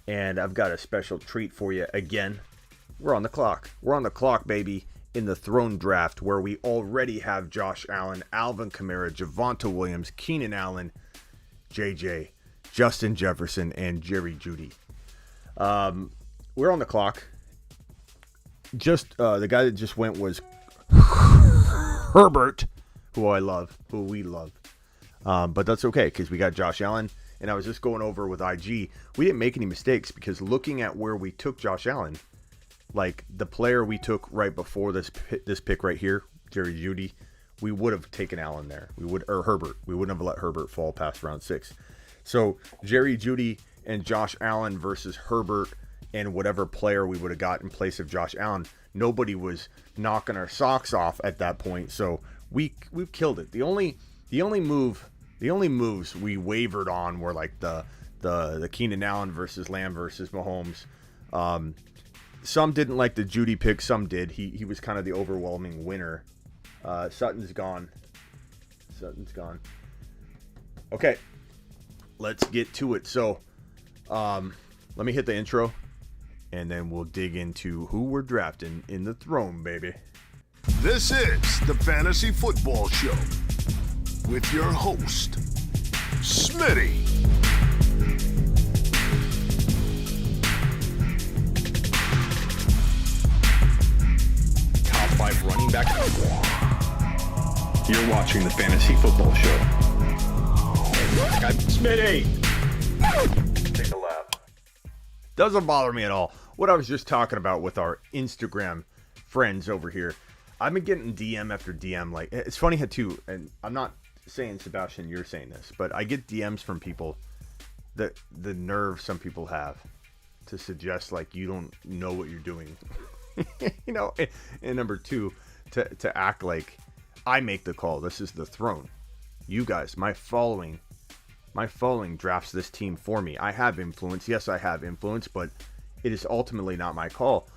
and I've got a special treat for you again. We're on the clock. We're on the clock, baby, in the throne draft where we already have Josh Allen, Alvin Kamara, Javonte Williams, Keenan Allen, JJ, Justin Jefferson, and Jeudy. We're on the clock. Just the guy that just went was Herbert, who we love. But that's okay because we got Josh Allen. And I was just going over with IG. We didn't make any mistakes because looking at where we took Josh Allen, like the player we took right before this pick right here, Jeudy, we would have taken Allen there. Or Herbert. We wouldn't have let Herbert fall past round 6. So Jeudy and Josh Allen versus Herbert and whatever player we would have got in place of Josh Allen. Nobody was knocking our socks off at that point. So we've killed it. The only moves we wavered on were like the Keenan Allen versus Lamb versus Mahomes. Some didn't like the Jeudy pick. Some did. He was kind of the overwhelming winner. Sutton's gone. Okay, let's get to it. So let me hit the intro, and then we'll dig into who we're drafting in the throne, baby. This is the Fantasy Football Show with your host, Smitty. Top 5 running back. You're watching the Fantasy Football Show. I'm Smitty. Take a lap. Doesn't bother me at all. What I was just talking about with our Instagram friends over here, I've been getting DM after DM. Like, it's funny how too, and I'm not saying, Sebastian, you're saying this, but I get DMs from people that the nerve some people have to suggest like you don't know what you're doing. You know, and number 2, to act like I make the call. This is the throne. You guys, my following drafts this team for me. I have influence. Yes, I have influence, but it is ultimately not my call.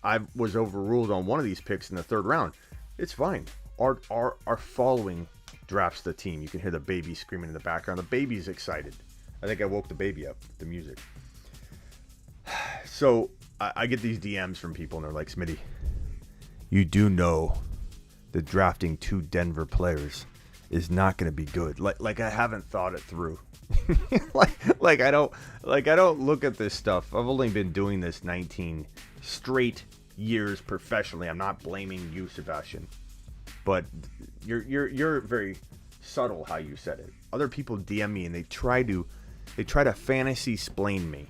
I was overruled on one of these picks in the 3rd round. It's fine. Our following drafts the team. You can hear the baby screaming in the background. The baby's excited. I think I woke the baby up with the music. So I get these DMs from people and they're like, Smitty, you do know that drafting 2 Denver players is not going to be good. Like I haven't thought it through. like I don't look at this stuff. I've only been doing this 19 straight years professionally. I'm not blaming you, Sebastian. But you're very subtle how you said it. Other people DM me and they try to fantasy splain me.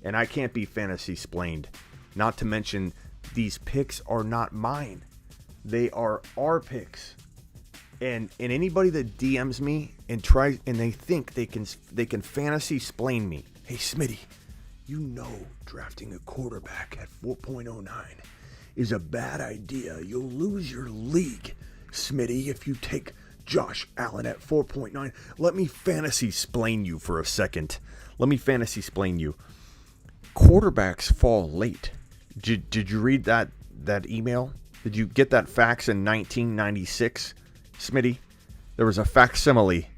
And I can't be fantasy splained. Not to mention these picks are not mine. They are our picks. And anybody that DMs me and they think they can fantasy splain me. Hey Smitty, you know drafting a quarterback at 4.09 is a bad idea. You'll lose your league, Smitty, if you take Josh Allen at 4.9. Let me fantasy splain you for a second. Let me fantasy splain you. Quarterbacks fall late. Did you read that email? Did you get that fax in 1996, Smitty? There was a facsimile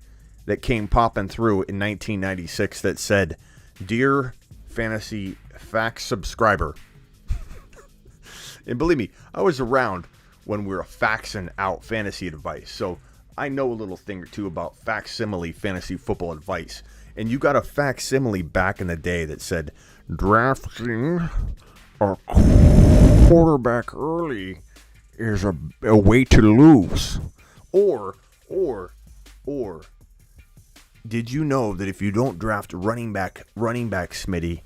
that came popping through in 1996 that said, "Dear fantasy fax subscriber." And believe me, I was around when we were faxing out fantasy advice, so I know a little thing or two about facsimile fantasy football advice. And you got a facsimile back in the day that said, drafting a quarterback early is a way to lose. Or, did you know that if you don't draft running back Smitty,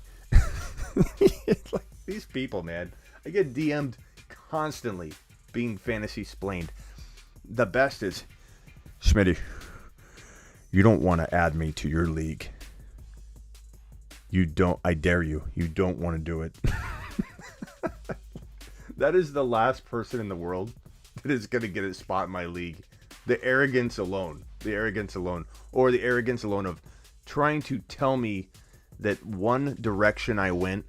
it's like these people, man, I get DM'd constantly being fantasy splained. The best is, Smitty, you don't want to add me to your league. You don't. I dare you. You don't want to do it. That is the last person in the world that is going to get a spot in my league. The arrogance alone. Or the arrogance alone of trying to tell me that one direction I went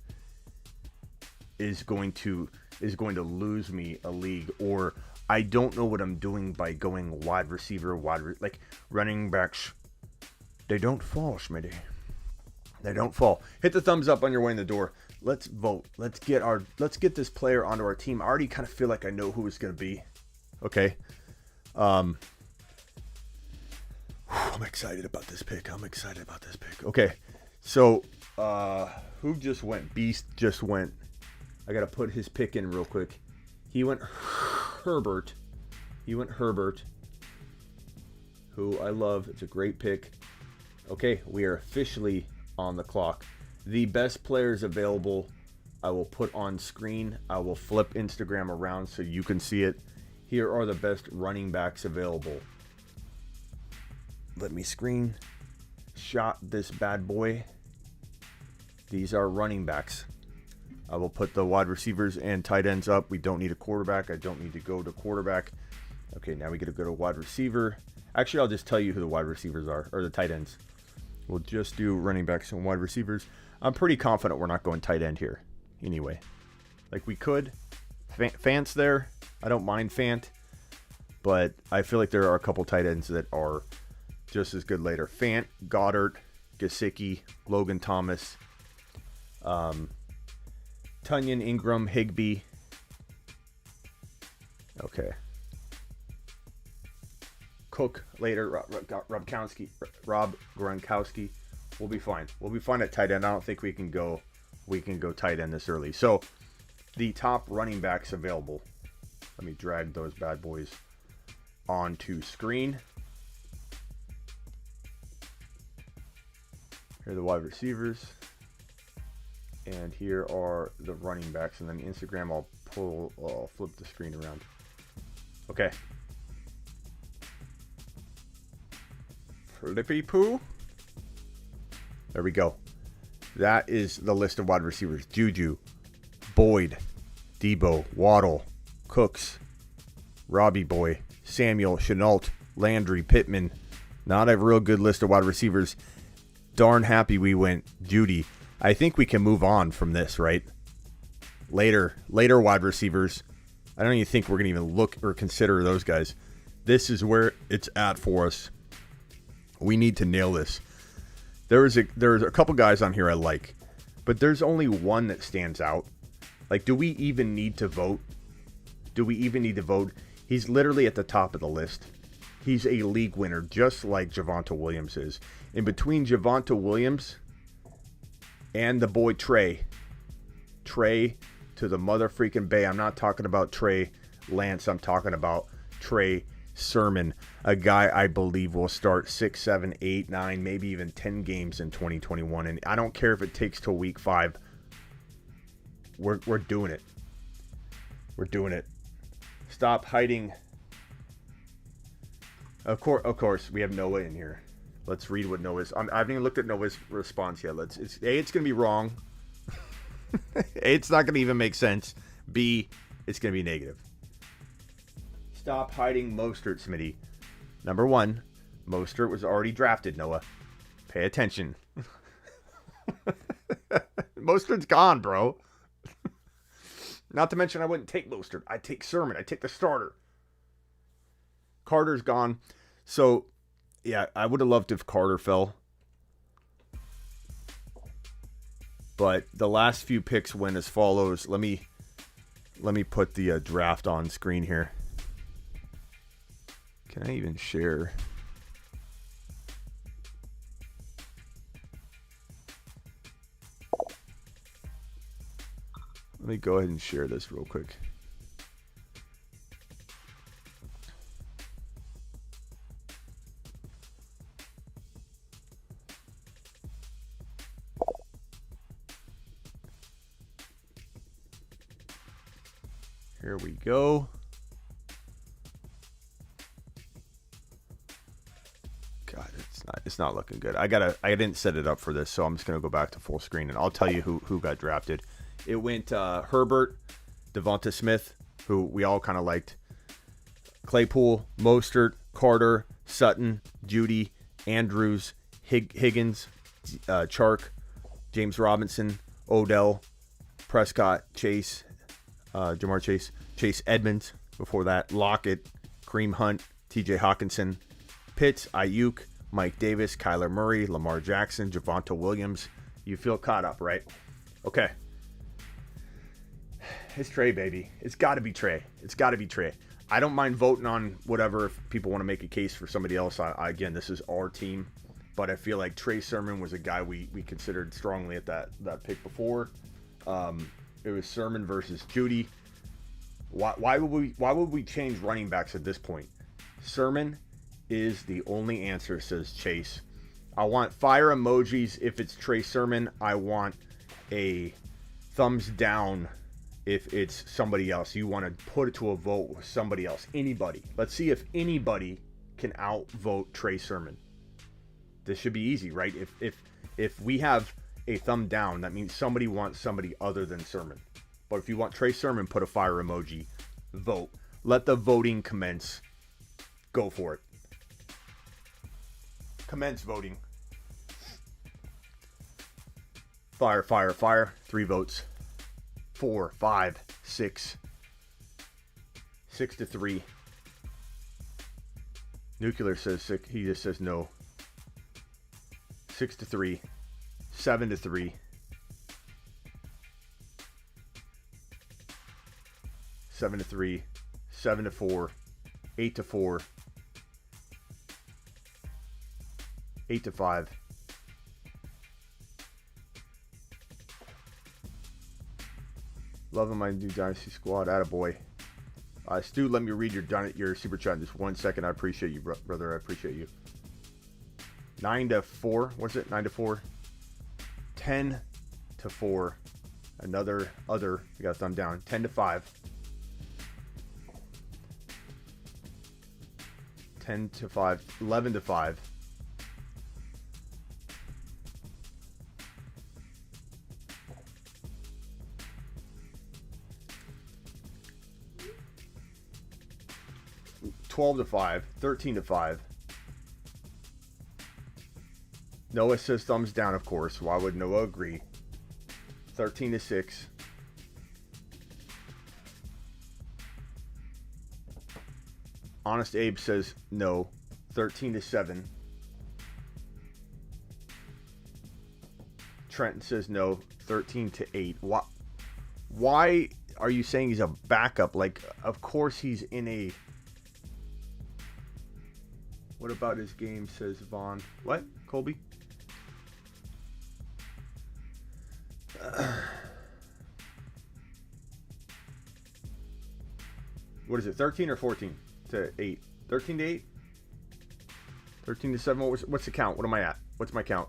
is going to lose me a league, or I don't know what I'm doing by going wide receiver, like running backs. They don't fall, Smitty. They don't fall. Hit the thumbs up on your way in the door. Let's vote. Let's get this player onto our team. I already kind of feel like I know who it's going to be. Okay. I'm excited about this pick. Okay. So, who just went? Beast just went. I got to put his pick in real quick. He went Herbert. Who I love. It's a great pick. Okay, we are officially on the clock. The best players available, I will put on screen. I will flip Instagram around so you can see it. Here are the best running backs available. Let me screen shot this bad boy. These are running backs. I will put the wide receivers and tight ends up. We don't need a quarterback. I don't need to go to quarterback. Okay, now we get to go to wide receiver. Actually, I'll just tell you who the wide receivers are, or the tight ends. We'll just do running backs and wide receivers. I'm pretty confident we're not going tight end here. Anyway, like we could. Fant's there. I don't mind Fant. But I feel like there are a couple tight ends that are just as good later. Fant, Goddard, Gesicki, Logan Thomas, Tunyon, Ingram, Higbee. Okay. Cook later, Rob Gronkowski. We'll be fine. We'll be fine at tight end. I don't think we can go tight end this early. So the top running backs available. Let me drag those bad boys onto screen. Here are the wide receivers. And here are the running backs. And then Instagram, I'll flip the screen around. Okay. Flippy poo. There we go. That is the list of wide receivers. Juju, Boyd, Debo, Waddle, Cooks, Robbie Boy, Samuel, Chenault, Landry, Pittman. Not a real good list of wide receivers. Darn happy we went Jeudy. I think we can move on from this, right? Later wide receivers. I don't even think we're going to even look or consider those guys. This is where it's at for us. We need to nail this. There's a couple guys on here I like, but there's only one that stands out. Like, do we even need to vote? He's literally at the top of the list. He's a league winner, just like Javonte Williams is. In between Javonte Williams and the boy Trey to the mother freaking Bay. I'm not talking about Trey Lance. I'm talking about Trey Sermon, a guy I believe will start 6, 7, 8, 9, maybe even 10 games in 2021. And I don't care if it takes till week 5. We're doing it. We're doing it. Stop hiding. Of course, we have Noah in here. Let's read what Noah's. I haven't even looked at Noah's response yet. It's going to be wrong. A, it's not going to even make sense. B, it's going to be negative. Stop hiding Mostert, Smitty. Number 1, Mostert was already drafted, Noah. Pay attention. Mostert's gone, bro. Not to mention I wouldn't take Mostert. I'd take Sermon. I'd take the starter. Carter's gone. So, yeah, I would have loved if Carter fell. But the last few picks went as follows. Let me put the draft on screen here. Can I even share? Let me go ahead and share this real quick. Here we go. God, it's not looking good. I didn't set it up for this, so I'm just gonna go back to full screen and I'll tell you who got drafted. It went Herbert, Devonta Smith, who we all kind of liked, Claypool, Mostert, Carter, Sutton, Jeudy, Andrews, Higgins, Chark, James Robinson, Odell, Prescott, Chase, Jamar Chase, Chase Edmonds. Before that, Lockett, Kareem Hunt, T.J. Hawkinson, Pitts, Ayuk, Mike Davis, Kyler Murray, Lamar Jackson, Javonte Williams, You feel caught up, right? Okay. It's Trey, baby. It's got to be Trey. It's got to be Trey. I don't mind voting on whatever if people want to make a case for somebody else. Again, this is our team. But I feel like Trey Sermon was a guy we considered strongly at that pick before. It was Sermon versus Jeudy. Why would we change running backs at this point? Sermon is the only answer, says Chase. I want fire emojis if it's Trey Sermon. I want a thumbs down if it's somebody else. You want to put it to a vote with somebody else. Anybody. Let's see if anybody can outvote Trey Sermon. This should be easy, right? If we have a thumb down, that means somebody wants somebody other than Sermon. But if you want Trey Sermon, put a fire emoji. Vote. Let the voting commence. Go for it. Commence voting. Fire, fire, fire. 3 votes. 4, 5, 6. 6 to 3. Nuclear says 6. He just says no. 6 to 3. 7 to 3. 7 to 3. 7 to 4. 8 to 4. 8 to 5. Loving my new Dynasty squad. Attaboy. Stu, let me read your super chat in just 1 second. I appreciate you, brother. I appreciate you. 9 to 4. What's it? 9 to 4. 10 to 4. Another other. We got a thumb down. 10 to 5. 10 to 5. 11 to 5. 12 to 5, 13 to 5. Noah says thumbs down, of course. Why would Noah agree? 13 to 6. Honest Abe says no. 13 to 7. Trenton says no. 13 to 8. Why are you saying he's a backup? Like, of course he's in a... What about his game, says Vaughn. What, Colby? What is it, 13 or 14 to 8? 13 to 8? 13 to 7? What's the count? What am I at? What's my count?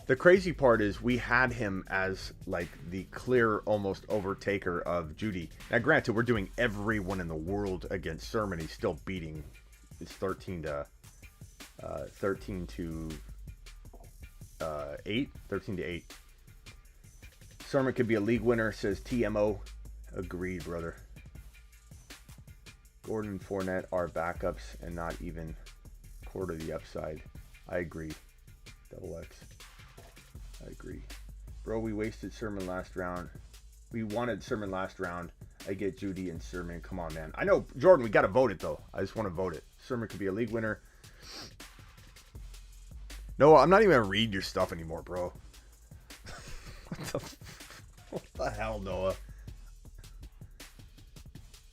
The crazy part is we had him as like the clear almost overtaker of Jeudy. Now granted, we're doing everyone in the world against Sermon. He's still beating. It's 13 to 8. 13 to 8. Sermon could be a league winner, says TMO. Agreed, brother. Gordon and Fournette are backups and not even quarter the upside. I agree. Double X. I agree. Bro, we wasted Sermon last round. We wanted Sermon last round. I get Jeudy and Sermon. Come on, man. I know, Jordan, we got to vote it, though. I just want to vote it. Sermon could be a league winner. No, I'm not even going to read your stuff anymore, bro. What the hell, Noah?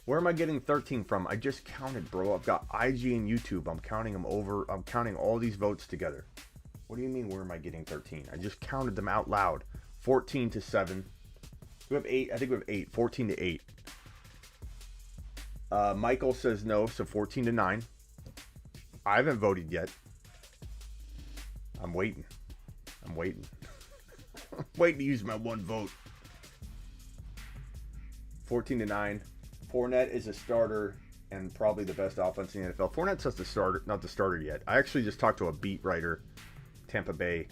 Where am I getting 13 from? I just counted, bro. I've got IG and YouTube. I'm counting them over. I'm counting all these votes together. What do you mean, where am I getting 13? I just counted them out loud. 14 to 7. We have 8. I think we have 8. 14 to 8. Michael says no, so 14 to 9. I haven't voted yet. I'm waiting. I'm waiting. I'm waiting to use my one vote. 14 to 9. Fournette is a starter and probably the best offense in the NFL. Fournette's just the starter, not the starter yet. I actually just talked to a beat writer, Tampa Bay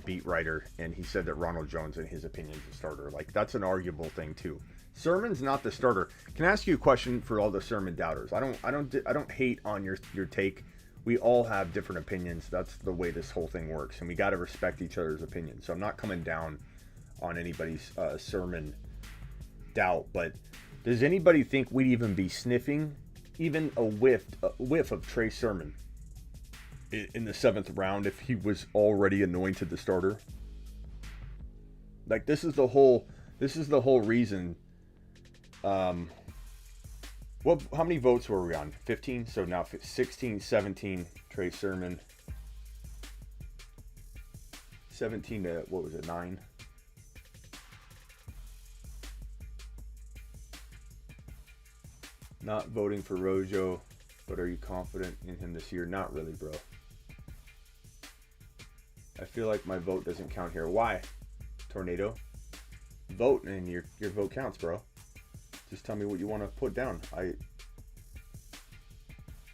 beat writer, and he said that Ronald Jones, in his opinion, is a starter. Like, that's an arguable thing too. Sermon's not the starter. Can I ask you a question for all the Sermon doubters? I don't hate on your take. We all have different opinions. That's the way this whole thing works, and we got to respect each other's opinions. So I'm not coming down on anybody's Sermon doubt, but does anybody think we'd even be sniffing even a whiff of Trey Sermon in the 7th round if he was already anointed the starter. Like, this is the whole reason. How many votes were we on? 15. So now 16, 17. Trey Sermon. 17 to what was it? 9. Not voting for Rojo, but are you confident in him this year? Not really, bro. I feel like my vote doesn't count here. Why? Tornado? Vote and your vote counts, bro. Just tell me what you want to put down.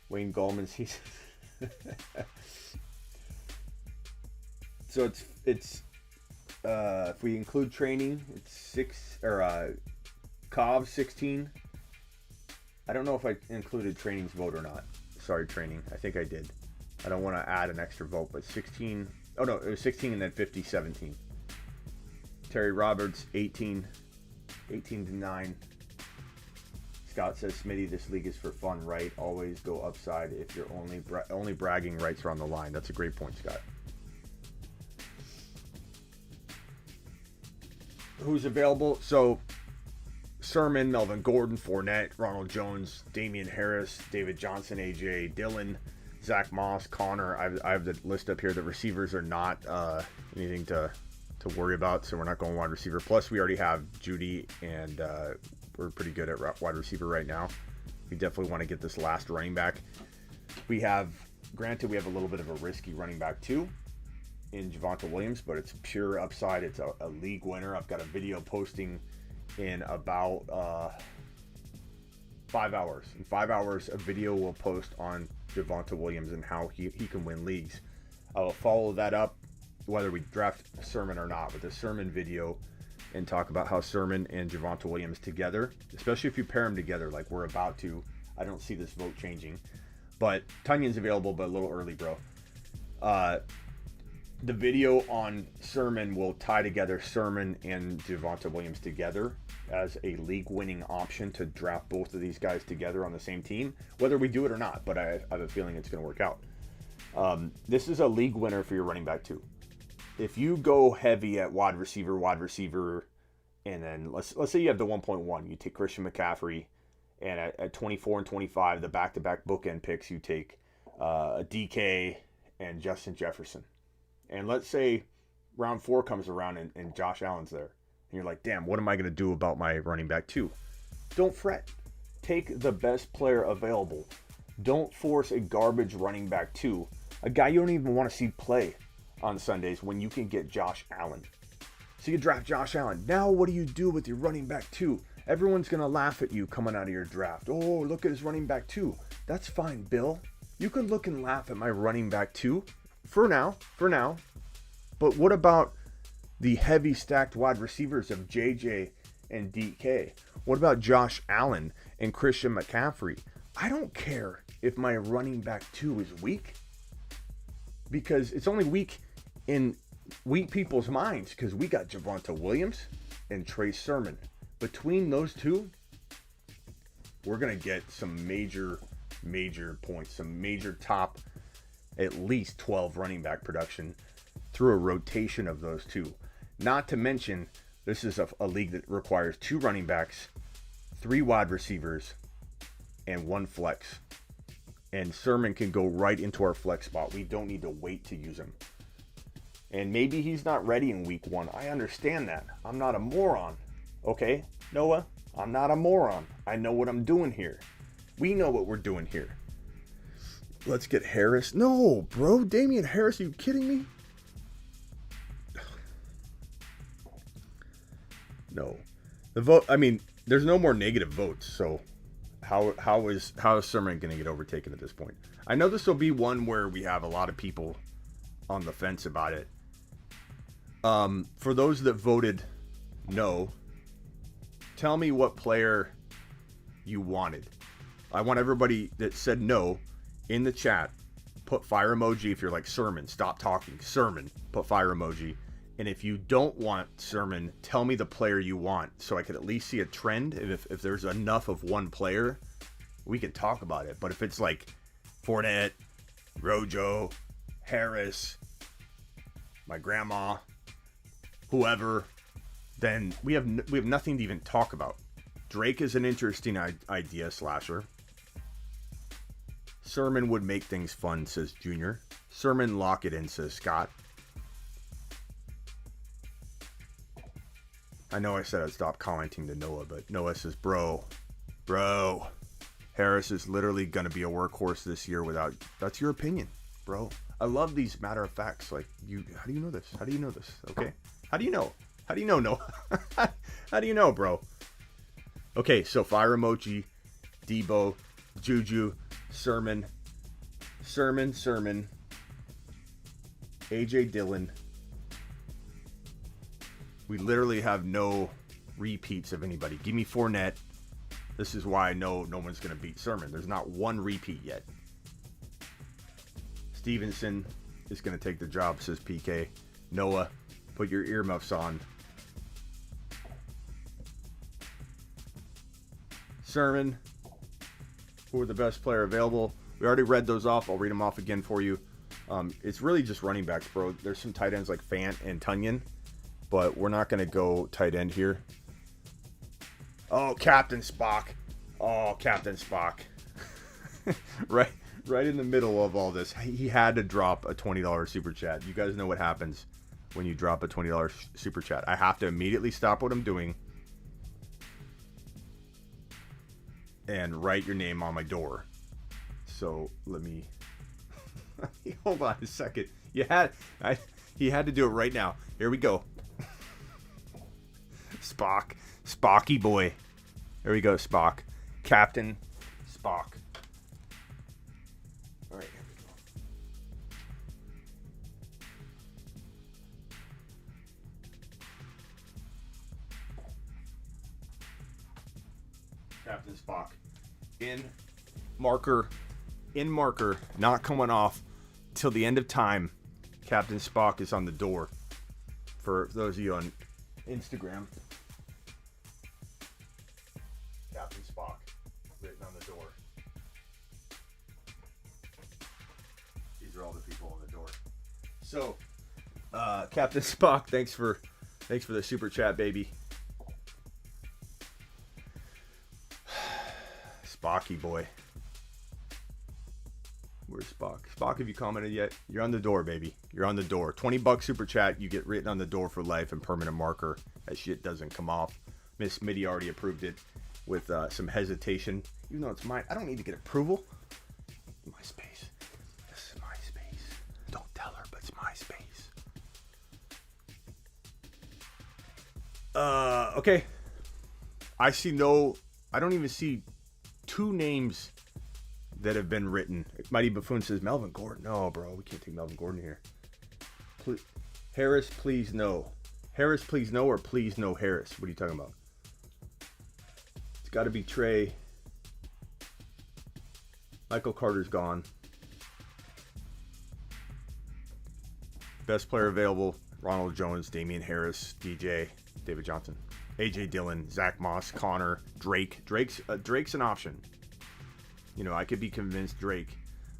Wayne Gallman season. So it's if we include training, it's Cobb 16. I don't know if I included training's vote or not. Sorry, training. I think I did. I don't want to add an extra vote, but 16. Oh no, it was 16 and then 50, 17. Terry Roberts 18 to 9. Scott says, Smitty, this league is for fun, right? Always go upside if you're only bragging rights are on the line. That's a great point, Scott. Who's available? So, Sermon, Melvin Gordon, Fournette, Ronald Jones, Damian Harris, David Johnson, AJ Dillon, Zach Moss, Connor. I have the list up here. The receivers are not anything to worry about, so we're not going wide receiver. Plus, we already have Jeudy, and we're pretty good at wide receiver right now. We definitely want to get this last running back. Granted, we have a little bit of a risky running back too in Javonte Williams, but it's pure upside. It's a league winner. I've got a video posting in about 5 hours. In 5 hours, a video will post on Javonte Williams and how he can win leagues. I will follow that up, whether we draft Sermon or not, with a Sermon video and talk about how Sermon and Javonte Williams together, especially if you pair them together like we're about to. I don't see this vote changing. But Tunyon's available, but a little early, bro. The video on Sermon will tie together Sermon and Javonte Williams together as a league-winning option to draft both of these guys together on the same team, whether we do it or not, but I have a feeling it's going to work out. This is a league winner for your running back too. If you go heavy at wide receiver, and then let's say you have the 1.1, you take Christian McCaffrey, and at 24 and 25, the back-to-back bookend picks, you take DK and Justin Jefferson. And let's say round 4 comes around and Josh Allen's there. And you're like, damn, what am I going to do about my running back 2? Don't fret. Take the best player available. Don't force a garbage running back 2, a guy you don't even want to see play on Sundays when you can get Josh Allen. So you draft Josh Allen. Now what do you do with your running back 2? Everyone's going to laugh at you coming out of your draft. Oh, look at his running back 2. That's fine, Bill. You can look and laugh at my running back 2 for now. But what about the heavy stacked wide receivers of JJ and DK? What about Josh Allen and Christian McCaffrey? I don't care if my running back 2 is weak, because it's only weak in weak people's minds, because we got Javonte Williams and Trey Sermon. Between those two, we're going to get some major points, some major top at least 12 running back production through a rotation of those two. Not to mention, this is a league that requires 2 running backs, 3 wide receivers, and 1 flex. And Sermon can go right into our flex spot. We don't need to wait to use him. And maybe he's not ready in week 1. I understand that. I'm not a moron. Okay, Noah? I'm not a moron. I know what I'm doing here. We know what we're doing here. Let's get Harris. No, bro. Damian Harris, are you kidding me? No. The vote, I mean, there's no more negative votes, so how is Sermon going to get overtaken at this point? I know this will be one where we have a lot of people on the fence about it. For those that voted no, tell me what player you wanted. I want everybody that said no in the chat, put fire emoji if you're like Sermon, stop talking, Sermon, put fire emoji. And if you don't want Sermon, tell me the player you want so I could at least see a trend. If there's enough of one player, we can talk about it. But if it's like Fournette, Rojo, Harris, my grandma, whoever, then we have nothing to even talk about. Drake is an interesting idea slasher. Sermon would make things fun, says Junior. Sermon, lock it in, says Scott. I know I said I'd stop commenting to Noah, but Noah says, bro, Harris is literally going to be a workhorse this year without... That's your opinion, bro. I love these matter of facts. Like, how do you know this? How do you know this? Okay? How do you know? How do you know, Noah? How do you know, bro? Okay, so fire emoji, Debo, Juju, Sermon, AJ Dillon. We literally have no repeats of anybody. Give me Fournette. This is why I know no one's going to beat Sermon. There's not one repeat yet. Stevenson is going to take the job, says PK. Noah, put your earmuffs on. Sermon, who are the best player available? We already read those off. I'll read them off again for you. It's really just running backs, bro. There's some tight ends like Fant and Tunyon, but we're not going to go tight end here. Oh, Captain Spock. Right in the middle of all this. He had to drop a $20 super chat. You guys know what happens when you drop a $20 super chat. I have to immediately stop what I'm doing and write your name on my door. So let me hold on a second. He had to do it right now. Here we go. Spocky boy. There we go, Spock. Captain Spock. All right, here we go. Captain Spock. In marker, not coming off till the end of time. Captain Spock is on the door. For those of you on Instagram. Captain Spock written on the door. These are all the people on the door. So, Captain Spock, thanks for the super chat, baby. Spocky boy. Where's Spock? Spock, have you commented yet? You're on the door, baby. You're on the door. $20 super chat. You get written on the door for life and permanent marker. That shit doesn't come off. Miss Mitty already approved it with some hesitation. Even though it's mine, I don't need to get approval. My space. This is my space. Don't tell her, but it's my space. Okay. I don't even see two names that have been written. Mighty Buffoon says Melvin Gordon. No, bro, we can't take Melvin Gordon here. Harris, please no. Harris, please no, or please no Harris. What are you talking about? It's got to be Trey. Michael Carter's gone. Best player available: Ronald Jones, Damian Harris, DJ, David Johnson, AJ Dillon, Zach Moss, Connor, Drake. Drake's an option. You know, I could be convinced Drake,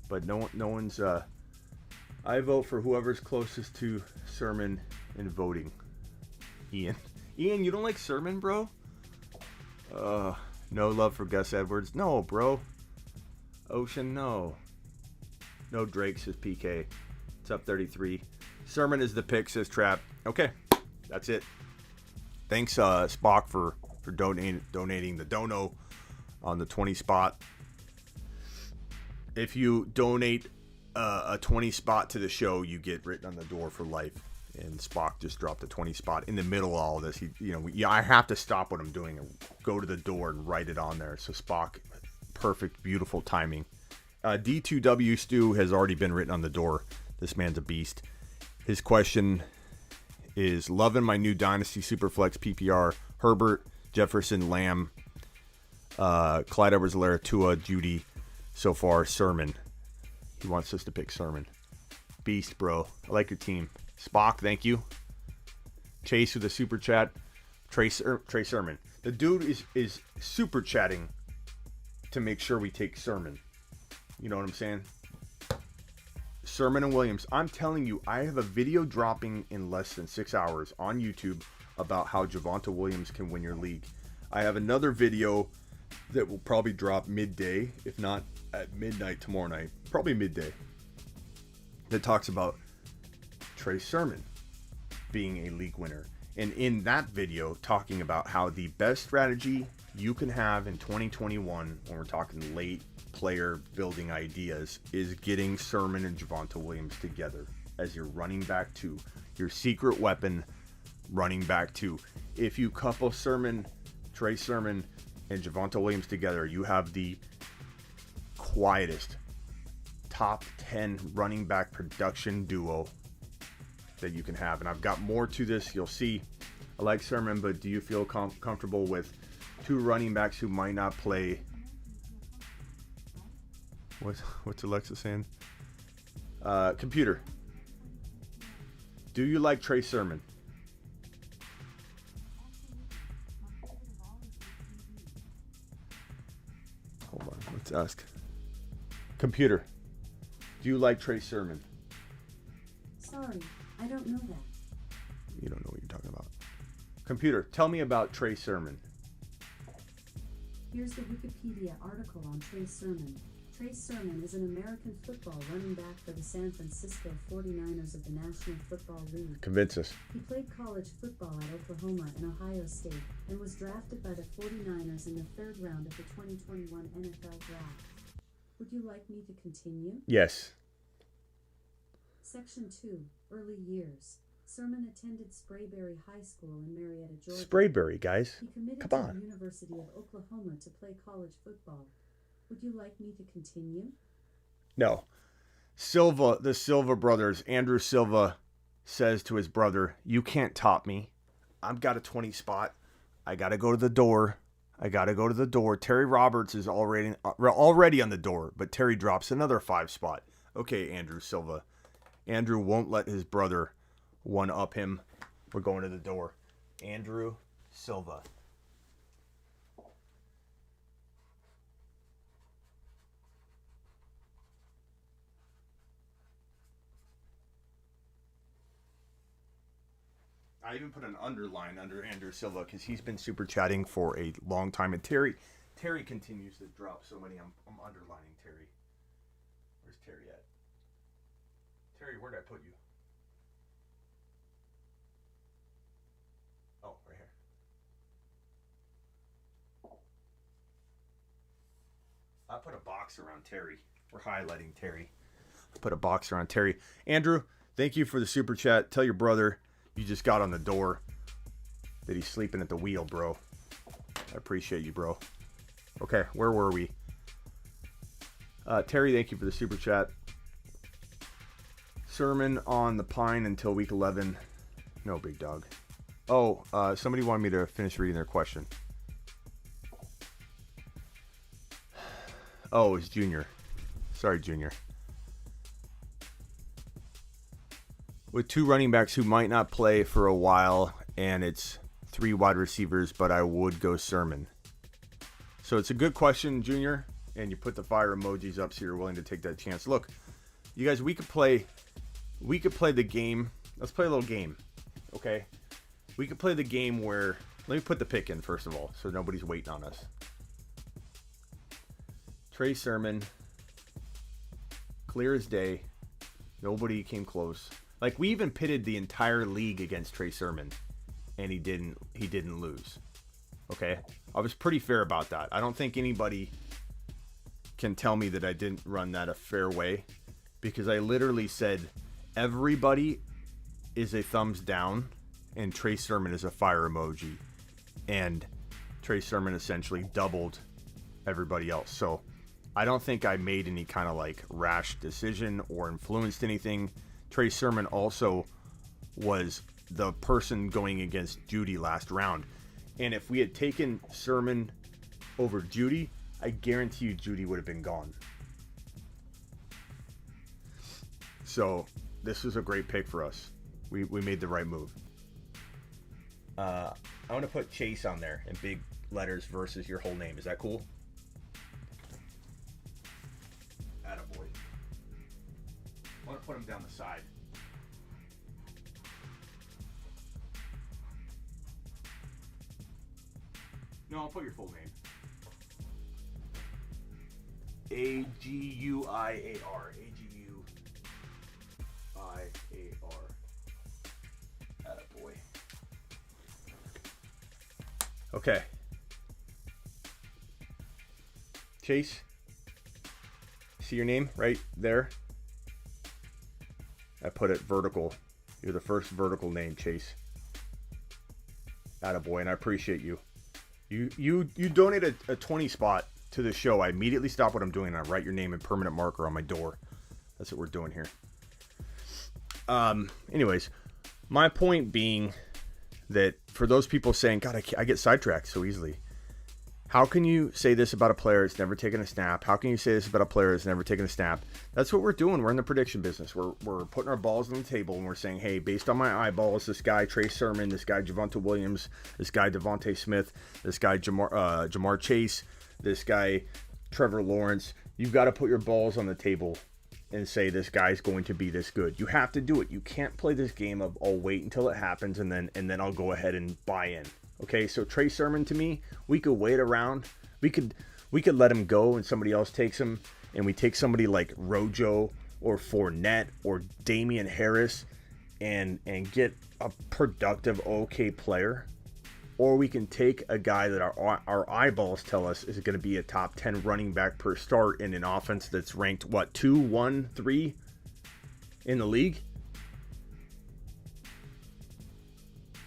but no one's. I vote for whoever's closest to Sermon in voting. Ian, you don't like Sermon, bro? No love for Gus Edwards. No, bro. Ocean, no. No Drake, says PK. It's up 33. Sermon is the pick, says Trap. Okay, that's it. Thanks, Spock, for donating the dono on the 20 spot. If you donate a 20 spot to the show, you get written on the door for life. And Spock just dropped a 20 spot in the middle of all of this. I have to stop what I'm doing and go to the door and write it on there. So Spock, perfect, beautiful timing. D2W Stu has already been written on the door. This man's a beast. His question is: loving my new Dynasty Superflex PPR. Herbert, Jefferson, Lamb, Clyde Edwards-Helaire, Tua, Jeudy. So far, Sermon. He wants us to pick Sermon. Beast, bro. I like your team. Spock, thank you. Chase with a super chat. Trey Sermon. The dude is super chatting to make sure we take Sermon. You know what I'm saying? Sermon and Williams. I'm telling you, I have a video dropping in less than 6 hours on YouTube about how Javonte Williams can win your league. I have another video that will probably drop midday, if not at midnight tomorrow night, probably midday, that talks about Trey Sermon being a league winner. And in that video, talking about how the best strategy you can have in 2021, when we're talking late player building ideas, is getting Sermon and Javonte Williams together as your running back two, your secret weapon running back two. If you couple Trey Sermon, and Javonte Williams together, you have the quietest top 10 running back production duo that you can have. And I've got more to this. You'll see. I like Sermon, but do you feel comfortable with two running backs who might not play? What's Alexa saying? Computer. Do you like Trey Sermon? Hold on, let's ask. Computer. Do you like Trey Sermon? Sorry, I don't know that. You don't know what you're talking about. Computer, tell me about Trey Sermon. Here's the Wikipedia article on Trey Sermon. Trey Sermon is an American football running back for the San Francisco 49ers of the National Football League. Convince us. He played college football at Oklahoma and Ohio State and was drafted by the 49ers in the third round of the 2021 NFL Draft. Would you like me to continue? Yes. Section 2, Early Years. Sermon attended Sprayberry High School in Marietta, Georgia. Sprayberry, guys. He committed Come to on. the University of Oklahoma to play college football. Would you like me to continue? No. The Silva brothers, Andrew Silva says to his brother, "You can't top me. I've got a 20 spot. I got to go to the door. Terry Roberts is already on the door, but Terry drops another 5 spot. Okay, Andrew Silva. Andrew won't let his brother one-up him. We're going to the door. Andrew Silva. I even put an underline under Andrew Silva because he's been super chatting for a long time. And Terry continues to drop so many. I'm underlining Terry. Where's Terry at? Terry, where'd I put you? Oh, right here. I put a box around Terry. We're highlighting Terry. Put a box around Terry. Andrew, thank you for the super chat. Tell your brother you just got on the door that he's sleeping at the wheel, bro. I appreciate you, bro. Okay, where were we? Terry, thank you for the super chat. Sermon on the pine until week 11. No, big dog. Oh, somebody wanted me to finish reading their question. Oh, it's Junior. Sorry, Junior. With 2 running backs who might not play for a while, and it's 3 wide receivers, but I would go Sermon. So it's a good question, Junior, and you put the fire emojis up so you're willing to take that chance. Look, you guys, we could play the game. Let's play a little game, okay? We could play the game where, let me put the pick in first of all, so nobody's waiting on us. Trey Sermon, clear as day. Nobody came close. Like, we even pitted the entire league against Trey Sermon, and he didn't lose. Okay? I was pretty fair about that. I don't think anybody can tell me that I didn't run that a fair way, because I literally said everybody is a thumbs down and Trey Sermon is a fire emoji, and Trey Sermon essentially doubled everybody else. So I don't think I made any kind of like rash decision or influenced anything. Trey Sermon also was the person going against Jeudy last round. And if we had taken Sermon over Jeudy, I guarantee you Jeudy would have been gone. So this was a great pick for us. We made the right move. I want to put Chase on there in big letters versus your whole name. Is that cool? Attaboy. I want to put him down the side. No, I'll put your full name. Aguiar. Aguiar. Attaboy. Okay. Chase. See your name right there? I put it vertical. You're the first vertical name, Chase. Attaboy, and I appreciate you. You donate a 20 spot to the show. I immediately stop what I'm doing and I write your name in permanent marker on my door. That's what we're doing here. Anyways, my point being that for those people saying, God, I get sidetracked so easily. How can you say this about a player that's never taken a snap? How can you say this about a player that's never taken a snap? That's what we're doing. We're in the prediction business. We're putting our balls on the table and we're saying, hey, based on my eyeballs, this guy Trey Sermon, this guy Javonte Williams, this guy Devontae Smith, this guy Jamar Chase, this guy Trevor Lawrence, you've got to put your balls on the table and say this guy's going to be this good. You have to do it. You can't play this game of, oh, wait until it happens and then I'll go ahead and buy in. Okay, so Trey Sermon, to me, we could wait around. We could let him go and somebody else takes him, and we take somebody like Rojo or Fournette or Damian Harris and get a productive, okay player. Or we can take a guy that our eyeballs tell us is going to be a top 10 running back per start in an offense that's ranked, 2, 1, 3 in the league?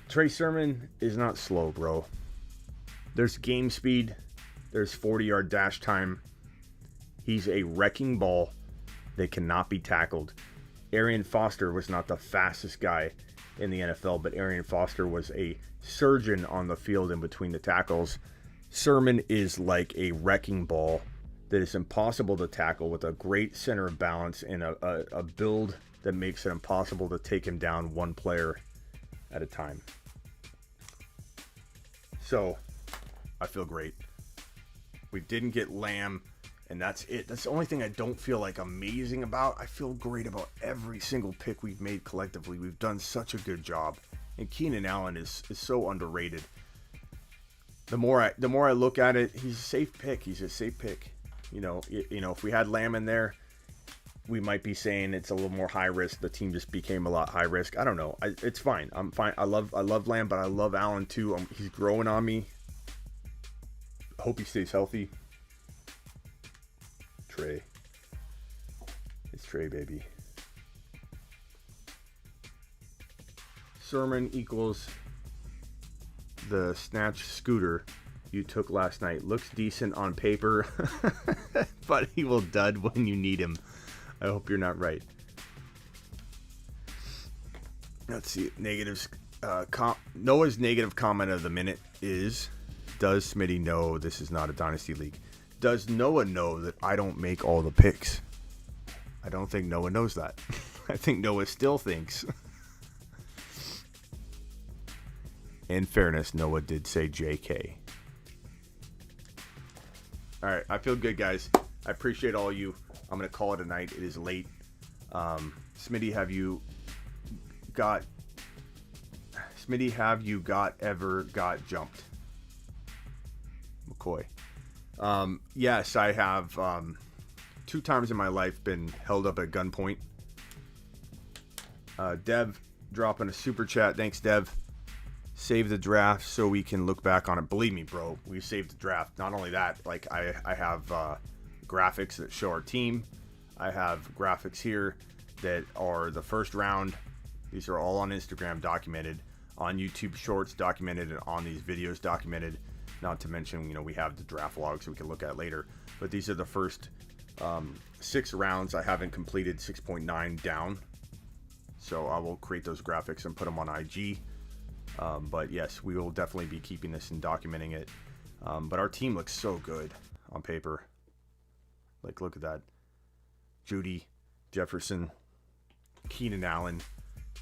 Trey Sermon is not slow, bro. There's game speed. There's 40-yard dash time. He's a wrecking ball that cannot be tackled. Arian Foster was not the fastest guy in the NFL, but Arian Foster was a surgeon on the field in between the tackles. Sermon is like a wrecking ball that is impossible to tackle with a great center of balance and a build that makes it impossible to take him down one player at a time. So, I feel great. We didn't get Lamb, and that's it. That's the only thing I don't feel like amazing about. I feel great about every single pick we've made collectively. We've done such a good job. And Keenan Allen is so underrated. The more I look at it, he's a safe pick. He's a safe pick. You know, if we had Lamb in there, we might be saying it's a little more high risk. The team just became a lot high risk. I don't know. It's fine. I'm fine. I love Lamb, but I love Allen too. He's growing on me. I hope he stays healthy. Trey. It's Trey, baby. Sermon equals the snatch scooter you took last night. Looks decent on paper, but he will dud when you need him. I hope you're not right. Let's see. Negatives. Noah's negative comment of the minute is, does Smitty know this is not a dynasty league? Does Noah know that I don't make all the picks? I don't think Noah knows that. I think Noah still thinks. In fairness, Noah did say JK. All right. I feel good, guys. I appreciate all you. I'm going to call it a night. It is late. Smitty, have you ever got jumped? McCoy. Yes, I have 2 times in my life been held up at gunpoint. Dev dropping a super chat. Thanks, Dev. Save the draft so we can look back on it. Believe me, bro, we saved the draft. Not only that, like I have graphics that show our team. I have graphics here that are the first round. These are all on Instagram documented, on YouTube Shorts documented, and on these videos documented. Not to mention, we have the draft logs we can look at later. But these are the first 6 rounds. I haven't completed 6.9 down. So I will create those graphics and put them on IG. But yes, we will definitely be keeping this and documenting it. But our team looks so good on paper. Like, look at that. Jeudy, Jefferson, Keenan Allen.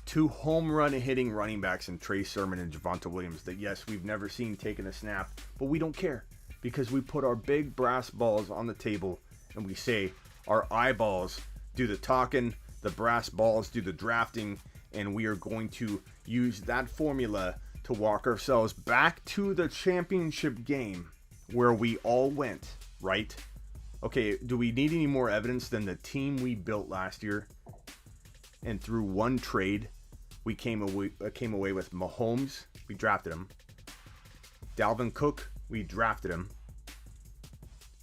2 home run hitting running backs in Trey Sermon and Javonte Williams that, yes, we've never seen taking a snap. But we don't care because we put our big brass balls on the table and we say our eyeballs do the talking, the brass balls do the drafting, and we are going to use that formula to walk ourselves back to the championship game where we all went, right? Okay, do we need any more evidence than the team we built last year? And through one trade, we came away with Mahomes. We drafted him. Dalvin Cook, we drafted him.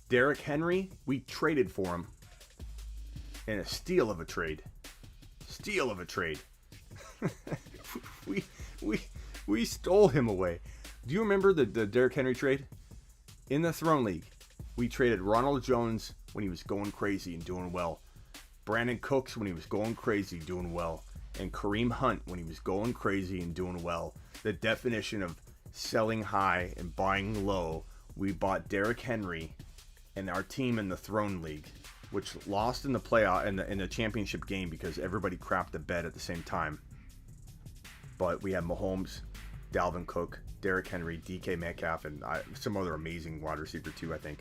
Derrick Henry, we traded for him. And a steal of a trade. Steal of a trade. we stole him away. Do you remember the Derrick Henry trade? In the Throne League, we traded Ronald Jones when he was going crazy and doing well. Brandon Cooks when he was going crazy, doing well. And Kareem Hunt when he was going crazy and doing well. The definition of selling high and buying low. We bought Derrick Henry and our team in the Throne League, which lost in the playoff in the championship game because everybody crapped the bed at the same time. But we had Mahomes, Dalvin Cook, Derrick Henry, DK Metcalf, and some other amazing wide receiver too, I think.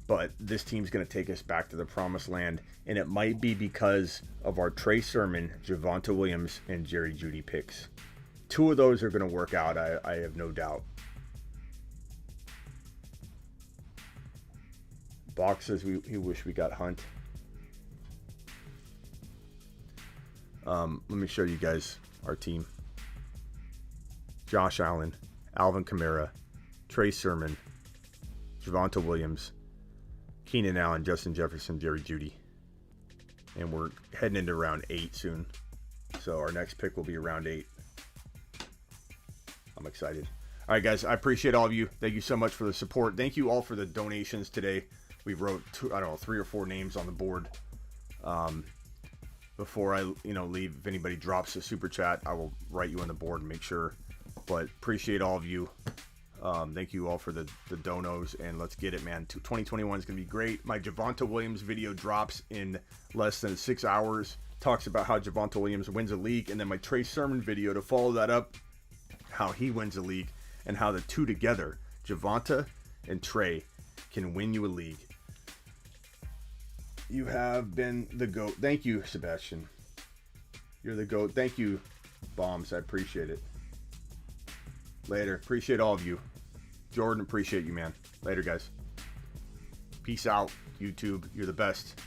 But this team's going to take us back to the promised land, and it might be because of our Trey Sermon, Javonte Williams, and Jerry Jeudy picks. 2 of those are going to work out, I have no doubt. Box says he wish we got Hunt. Let me show you guys our team. Josh Allen, Alvin Kamara, Trey Sermon, Javonte Williams, Keenan Allen, Justin Jefferson, Jerry Jeudy. And we're heading into round 8 soon. So our next pick will be round 8. I'm excited. All right, guys, I appreciate all of you. Thank you so much for the support. Thank you all for the donations today. We wrote 3 or 4 names on the board. Before I leave, if anybody drops a super chat, I will write you on the board and make sure. But appreciate all of you. Thank you all for the donos, and let's get it, man. 2021 is going to be great. My Javonte Williams video drops in less than 6 hours. Talks about how Javonte Williams wins a league, and then my Trey Sermon video to follow that up, how he wins a league, and how the two together, Javonte and Trey, can win you a league. You have been the GOAT. Thank you, Sebastian. You're the GOAT. Thank you, Bombs. I appreciate it. Later. Appreciate all of you. Jordan, appreciate you, man. Later, guys. Peace out, YouTube. You're the best.